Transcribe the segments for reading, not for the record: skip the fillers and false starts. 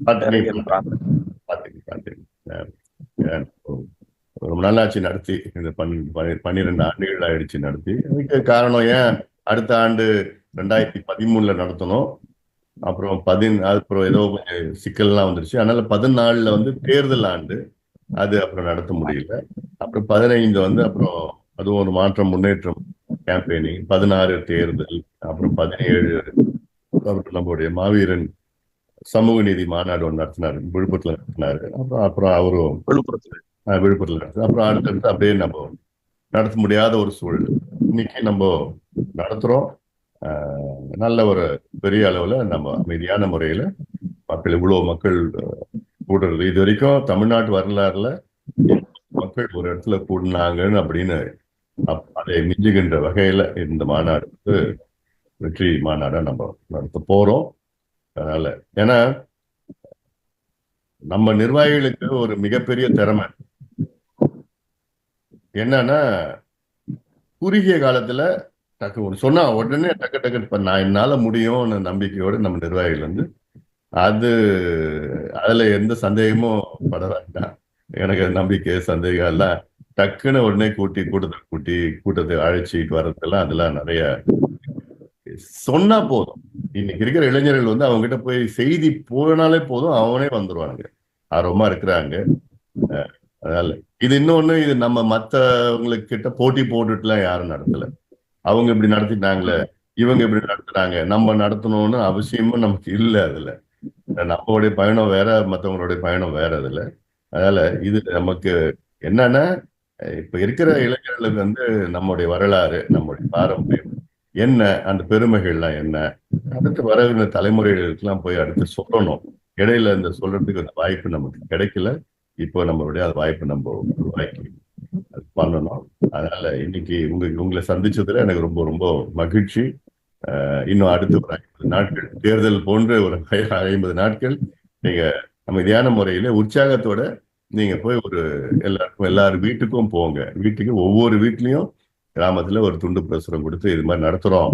பார்த்துருக்கீங்க ரொம்ப நல்லாச்சு நடத்தி இந்த 12 ஆண்டுகள் ஆயிடுச்சு நடத்தி. அதுக்கு காரணம் ஏன் அடுத்த ஆண்டு 2013 நடத்தணும். அப்புறம் அப்புறம் ஏதோ கொஞ்சம் சிக்கல்லாம் வந்துருச்சு. அதனால 14 வந்து தேர்தல் ஆண்டு, அது அப்புறம் நடத்த முடியல. அப்புறம் 15 அப்புறம் அதுவும் ஒரு மாற்றம் முன்னேற்றம் கேம்பெயினிங், 16 தேர்தல், அப்புறம் 17 அப்புறம் நம்மளுடைய மாவீரன் சமூக நீதி மாநாடு ஒன்று நடத்தினாரு, விழுப்புரத்துல நடத்தினாரு. அப்புறம் அவரும் விழுப்புரத்துல நடத்தினார். அப்புறம் அடுத்தடுத்து அப்படியே நம்ம நடத்த முடியாத ஒரு சூழல். இன்னைக்கு நம்ம நடத்துறோம். நல்ல ஒரு பெரிய அளவுல நம்ம அமைதியான முறையில இவ்வளவு மக்கள் கூடுறது இது வரைக்கும் தமிழ்நாட்டு வரலாறுல மக்கள் ஒரு இடத்துல கூடினாங்கன்னு அப்படின்னு அதை மிஞ்சுகின்ற வகையில இந்த மாநாடு வெற்றி மாநாடா நம்ம நடத்த போறோம். அதனால ஏன்னா நம்ம நிர்வாகிகளுக்கு ஒரு மிகப்பெரிய திறமை என்னன்னா, குறுகிய காலத்துல டக்கு சொன்னா உடனே டக்கு நான் என்னால முடியும்னு நம்பிக்கையோட நம்ம நிர்வாகிகள் அது அதுல எந்த சந்தேகமும் பட வேண்டாம். எனக்கு நம்பிக்கை சந்தேகம் எல்லாம் டக்குன்னு உடனே கூட்டத்தை அழைச்சிட்டு வர்றதெல்லாம் அதெல்லாம் நிறைய சொன்னா போதும். இன்னைக்கு இருக்கிற இளைஞர்கள் அவங்க கிட்ட போய் செய்தி போனாலே போதும், அவனே வந்துருவானுங்க, ஆர்வமா இருக்கிறாங்க. அதனால இது இன்னொன்னு, இது நம்ம மத்தவங்களுக்கு கிட்ட போட்டி போட்டுட்டுலாம் யாரும் நடத்தல. அவங்க இப்படி நடத்திட்டாங்களே, இவங்க இப்படி நடத்துறாங்க, நம்ம நடத்தணும்னு அவசியமும் நமக்கு இல்லை. அதுல நம்மளுடைய பயணம் வேற, மற்றவங்களுடைய பயணம் வேற. அதுல அதனால இது நமக்கு என்னன்னா, இப்ப இருக்கிற இளைஞர்களுக்கு நம்முடைய வரலாறு, நம்முடைய பாரம்பரியம் என்ன, அந்த பெருமைகள்லாம் என்ன, அடுத்து வரவிருந்த தலைமுறைகளுக்கெல்லாம் போய் அடுத்து சொல்லணும். இடையில இந்த சொல்றதுக்கு அந்த வாய்ப்பு நமக்கு கிடைக்கல. இப்போ நம்மளுடைய அந்த வாய்ப்பு நம்ம உருவாக்கி அது பண்ணணும். அதனால இன்னைக்கு உங்களை சந்திச்சதுல எனக்கு ரொம்ப ரொம்ப மகிழ்ச்சி. இன்னும் அடுத்து ஒரு 50 நாட்கள் தேர்தல் போன்ற ஒரு 50 நாட்கள் நீங்க அமைதியான முறையில உற்சாகத்தோட நீங்க போய் ஒரு எல்லாரும் வீட்டுக்கும் போங்க. ஒவ்வொரு வீட்லயும் கிராமத்துல ஒரு துண்டு பிரசுரம் கொடுத்து இது மாதிரி நடத்துறோம்,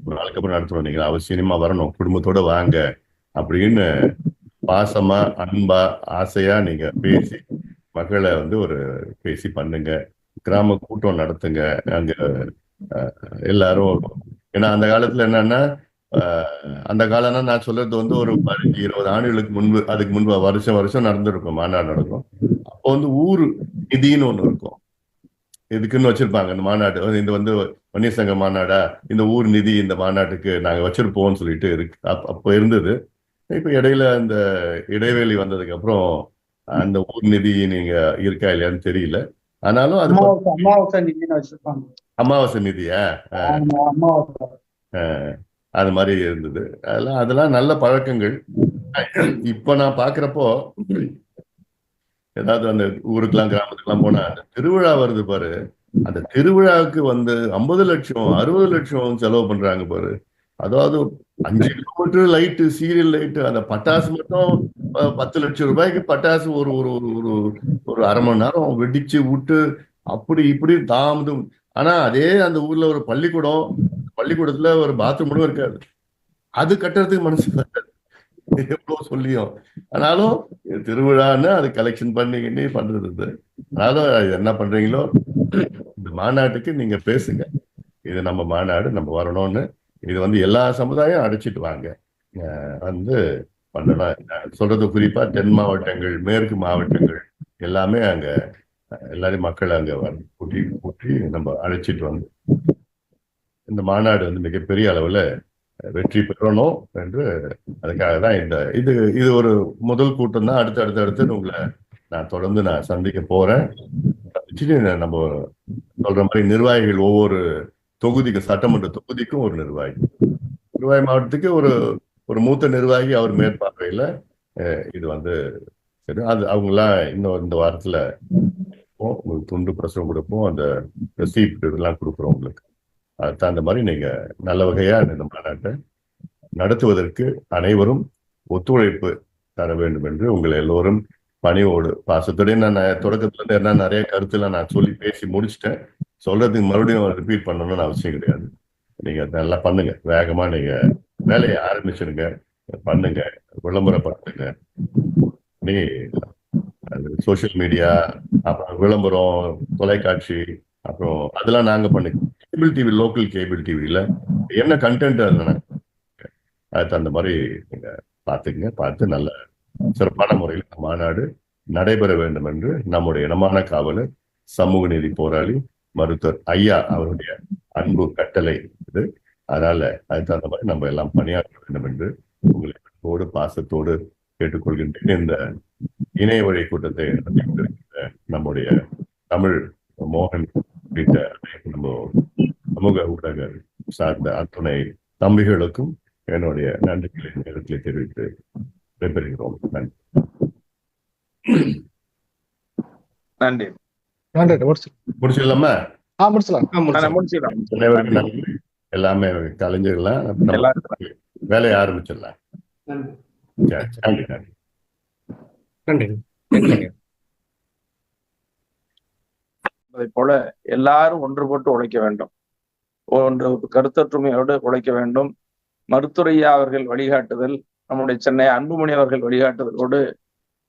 ஒரு நாளுக்கு அப்புறம் நடத்துறோம், நீங்க அவசியமா வரணும், குடும்பத்தோட வாங்க அப்படின்னு பாசமா, அன்பா, ஆசையா நீங்க பேசி மக்களை ஒரு பேசி பண்ணுங்க. கிராம கூட்டம் நடத்துங்க. அங்க எல்லாரும், ஏன்னா அந்த காலத்துல என்னன்னா, அந்த காலம்னா நான் சொல்றது ஒரு 15-20 ஆண்டுகளுக்கு முன்பு, அதுக்கு முன்பு வருஷம் நடந்திருக்கும், மாநாடு நடக்கும். அப்போ ஊர் நிதின்னு ஒண்ணு இருக்கும், இதுக்குன்னு வச்சிருப்பாங்க. இந்த மாநாடு இந்த வன்னியர் சங்க மாநாடா, இந்த ஊர் நிதி இந்த மாநாட்டுக்கு நாங்க வச்சிருப்போம்னு சொல்லிட்டு இருக்கு. அப்போ இருந்தது. இப்ப இடையில அந்த இடைவெளி வந்ததுக்கு அப்புறம் அந்த ஊர் நிதி நீங்க இருக்கா இல்லையான்னு தெரியல. ஆனாலும் அது அமாவாசை நிதியா, அது மாதிரி இருந்தது. அதெல்லாம் நல்ல பழக்கங்கள். இப்ப நான் பாக்குறப்போ, ஏதாவது அந்த ஊருக்கெல்லாம் கிராமத்துக்கெல்லாம் போனா அந்த திருவிழா வருது பாரு, அந்த திருவிழாவுக்கு 50 லட்சம் 60 லட்சம் செலவு பண்றாங்க பாரு. அதாவது 5 கிலோமீட்டர் லைட்டு, சீரியல் லைட்டு, அந்த பட்டாசு மட்டும் 10 லட்சம் ரூபாய்க்கு பட்டாசு ஒரு ஒரு ஒரு ஒரு அரை மணி நேரம் வெடிச்சு விட்டு அப்படி இப்படி தாமதம். ஆனா அதே அந்த ஊர்ல ஒரு பள்ளிக்கூடத்துல ஒரு பாத்ரூம் இருக்காது. அது கட்டுறதுக்கு மனசு எவ்வளவு சொல்லியும். ஆனாலும் திருவிழான்னு அது கலெக்ஷன் பண்ணி பண்றது. அதனால என்ன பண்றீங்களோ இந்த மாநாட்டுக்கு நீங்க பேசுங்க, இது நம்ம மாநாடு, நம்ம வரணும்னு. இது எல்லா சமுதாயம் அடைச்சிட்டு வாங்க, பண்ணலாம். சொல்றது குறிப்பா தென் மாவட்டங்கள், மேற்கு மாவட்டங்கள் எல்லாமே அங்க எல்லாரும் மக்கள் அங்க கூட்டி நம்ம அழைச்சிட்டு வந்து இந்த மாநாடு மிகப்பெரிய அளவுல வெற்றி பெறணும் என்று, அதுக்காக தான் இது ஒரு முதல் கூட்டம் தான். அடுத்து உங்களை நான் தொடர்ந்து சந்திக்க போறேன். நம்ம சொல்ற மாதிரி நிர்வாகிகள் ஒவ்வொரு தொகுதிக்கும், சட்டமன்ற தொகுதிக்கும் ஒரு நிர்வாகி மாவட்டத்துக்கு ஒரு மூத்த நிர்வாகி அவர் மேற்பார்வையில இது அது அவங்கெல்லாம் இன்னும் இந்த வாரத்துல உங்களுக்கு துண்டு பிரசுரம் கொடுப்போம், அந்த ரெசிப்ட் இதெல்லாம் கொடுக்குறோம் உங்களுக்கு. அது தகுந்த மாதிரி நீங்க நல்ல வகையா இந்த மாநாட்டை நடத்துவதற்கு அனைவரும் ஒத்துழைப்பு தர வேண்டும் என்று உங்களை எல்லோரும் பணியோடு பாசத்தோட, நான் தொடக்கத்துல இருந்து என்ன நிறைய கருத்துலாம் நான் சொல்லி பேசி முடிச்சுட்டேன். சொல்றதுக்கு மறுபடியும் ரிப்பீட் பண்ணணும்னு அவசியம் கிடையாது. நீங்க நல்லா பண்ணுங்க, வேகமா நீங்க வேலையை ஆரம்பிச்சிருங்க, பண்ணுங்க, விளம்பரப்படுத்துங்க. பண்ணி சோசியல் மீடியா, அப்புறம் விளம்பரம், தொலைக்காட்சி, அப்புறம் அதெல்லாம் நாங்க பண்ணி கேபிள் டிவி, லோக்கல் கேபிள் டிவியில என்ன கண்டென்ட் அதுல அதுக்கு தகுந்த மாதிரி நீங்க பார்த்துக்குங்க. பார்த்து நல்ல சிறப்பான முறையில் இந்த மாநாடு நடைபெற வேண்டும் என்று நம்முடைய இனமான காவலர், சமூக நீதி போராளி, மருத்துவர் ஐயா அவருடைய அன்பு கட்டளை இது. அதனால அதுக்கு தகுந்த மாதிரி நம்ம எல்லாம் பணியாற்ற வேண்டும் என்று உங்களை அன்போடு பாசத்தோடு கேட்டுக்கொள்கின்றேன். இந்த இணைய வழி கூட்டத்தை நடத்தியிருக்கிற நம்முடைய தமிழ் மோகன் உள்ளிட்ட நம்ம சமூக ஊடக சார்ந்த அத்துணை தம்பிகளுக்கும் என்னுடைய நன்றிகளை நேரத்தில் தெரிவித்து விடைபெறுகிறோம். நன்றி. நன்றி. முடிச்சிடலாமா? முடிச்சிடலாம். நன்றி. எல்லாமே கலைஞர்கள்லாம் வேலையை ஆரம்பிச்சிடலாம். நன்றி. நன்றி. அதை போல எல்லாரும் ஒன்றுபட்டு உழைக்க வேண்டும். கருத்தொற்றுமையோடு உழைக்க வேண்டும். மருத்துவரையா அவர்கள் வழிகாட்டுதல், நம்முடைய சென்னை அன்புமணி அவர்கள் வழிகாட்டுதலோடு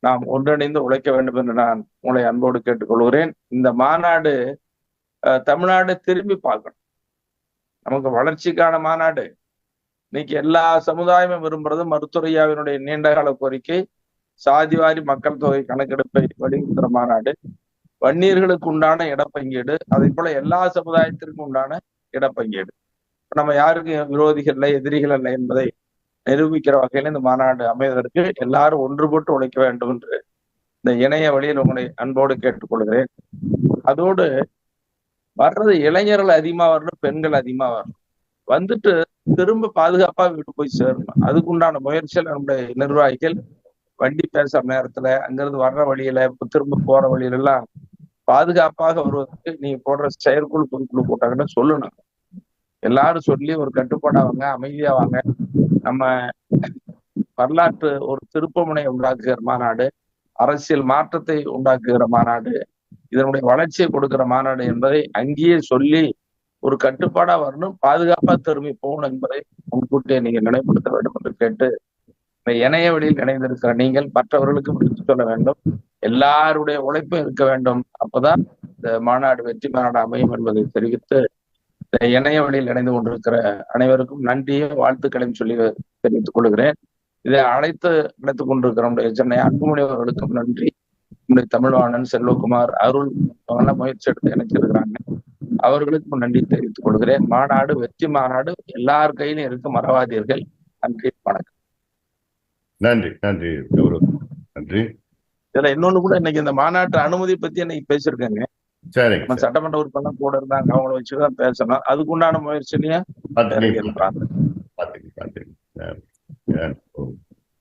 நாம் ஒன்றிணைந்து உழைக்க வேண்டும் என்று நான் உங்களை அன்போடு கேட்டுக்கொள்கிறேன். இந்த மாநாடு தமிழ்நாடு திரும்பி பார்க்கணும். நமக்கு வளர்ச்சிக்கான மாநாடு. இன்னைக்கு எல்லா சமுதாயமும் விரும்புறது மருத்துவரையாவினுடைய நீண்டகால கோரிக்கை சாதிவாரி மக்கள் தொகை கணக்கெடுப்பை வலியுறுத்துற மாநாடு, வன்னியர்களுக்கு உண்டான இடப்பங்கீடு, அதே போல எல்லா சமுதாயத்திற்கும் உண்டான இடப்பங்கீடு. நம்ம யாருக்கும் விரோதிகள் இல்லை, எதிரிகள் இல்லை என்பதை நிரூபிக்கிற வகையில் இந்த மாநாடு அமைவதற்கு எல்லாரும் ஒன்றுபட்டு உழைக்க வேண்டும் என்று இந்த இணைய வழியில் உங்களை அன்போடு கேட்டுக்கொள்கிறேன். அதோடு வர்றது இளைஞர்கள் அதிகமா வரணும், பெண்கள் அதிகமா வரணும். வந்துட்டு திரும்ப பாதுகாப்பா வீட்டு போய் சேரணும். அதுக்குண்டான முயற்சியில் நம்முடைய நிர்வாகிகள் வண்டி பேசுற நேரத்துல அங்கிருந்து வர்ற வழியில திரும்ப போற வழியில எல்லாம் பாதுகாப்பாக வருவதற்கு நீங்க போடுற செயற்குழு பொதுக்குழு போட்டாங்கன்னு சொல்லணும். எல்லாரும் சொல்லி ஒரு கட்டுப்பாடா வாங்க, அமைதியா வாங்க. நம்ம வரலாற்று ஒரு திருப்பமுனை உண்டாக்குகிற மாநாடு, அரசியல் மாற்றத்தை உண்டாக்குகிற மாநாடு, இதனுடைய வளர்ச்சியை கொடுக்கிற மாநாடு என்பதை அங்கேயே சொல்லி ஒரு கட்டுப்பாடா வரணும், பாதுகாப்பா திரும்பி போகணும் என்பதை முன்கூட்டியே நீங்க நினைவுபடுத்த வேண்டும் என்று கேட்டு, இந்த இணைய வழியில் இணைந்திருக்கிற நீங்கள் மற்றவர்களுக்கும் எடுத்து சொல்ல வேண்டும். எல்லாருடைய உழைப்பும் இருக்க வேண்டும். அப்பதான் இந்த மாநாடு வெற்றி மாநாடு அமையும் என்பதை தெரிவித்து, இந்த இணைய வழியில் இணைந்து கொண்டிருக்கிற அனைவருக்கும் நன்றியும் வாழ்த்துக்களையும் சொல்லி தெரிவித்துக் கொள்கிறேன். இதை நடத்திக் கொண்டிருக்கிற நம்முடைய சென்னை அன்புமணி அவர்களுக்கும் நன்றி. நம்முடைய தமிழ்வாணன், செல்வகுமார், அருள் முயற்சி எடுத்து இணைச்சிருக்கிறாங்க. அவர்களுக்கும் நன்றி தெரிவித்துக் கொள்கிறேன். மாநாடு வெற்றி மாநாடு எல்லார் கையிலும் இருக்க மறவாதீர்கள். நன்றி, வணக்கம். நன்றி. நன்றி. நன்றி. இதுல இன்னொன்னு கூட இன்னைக்கு இந்த மாநாட்டு அனுமதி பத்தி இன்னைக்கு பேசியிருக்காங்க. சரிங்க. சட்டமன்ற உறுப்பினர் கூட இருந்தாங்க, அவங்கள வச்சுதான் பேசணும். அதுக்குண்டான முயற்சியிலையும்